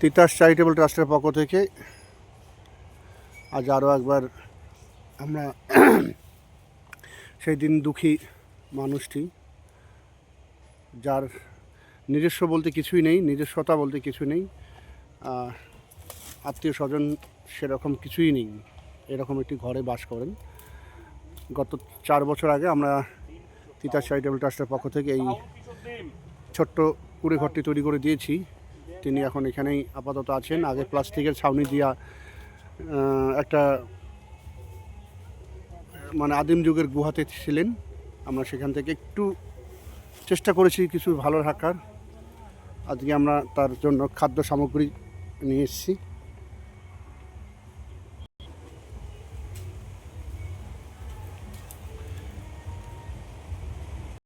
Titas charitable ট্রাস্টের পক্ষ থেকে আজ আরও একবার আমরা সেই দিন দুঃখী মানুষটি, যার নিজস্ব বলতে কিছুই নেই, নিজস্বতা বলতে কিছু নেই, আত্মীয় স্বজন সেরকম কিছুই নেই, এরকম একটি ঘরে বাস করেন। গত 4 বছর আগে আমরা তিতাস চ্যারিটেবল ট্রাস্টের পক্ষ থেকে এই ছোট্ট কুড়ে ঘরটি তৈরি করে দিয়েছি। তিনি এখন এখানেই আপাতত আছেন। আগে প্লাস্টিকের ছাউনি দেওয়া একটা মানে আদিম যুগের গুহাতে ছিলেন। আমরা সেখান থেকে একটু চেষ্টা করেছি কিছু ভালো রাখার। আজকে আমরা তার জন্য খাদ্য সামগ্রী নিয়ে এসেছি।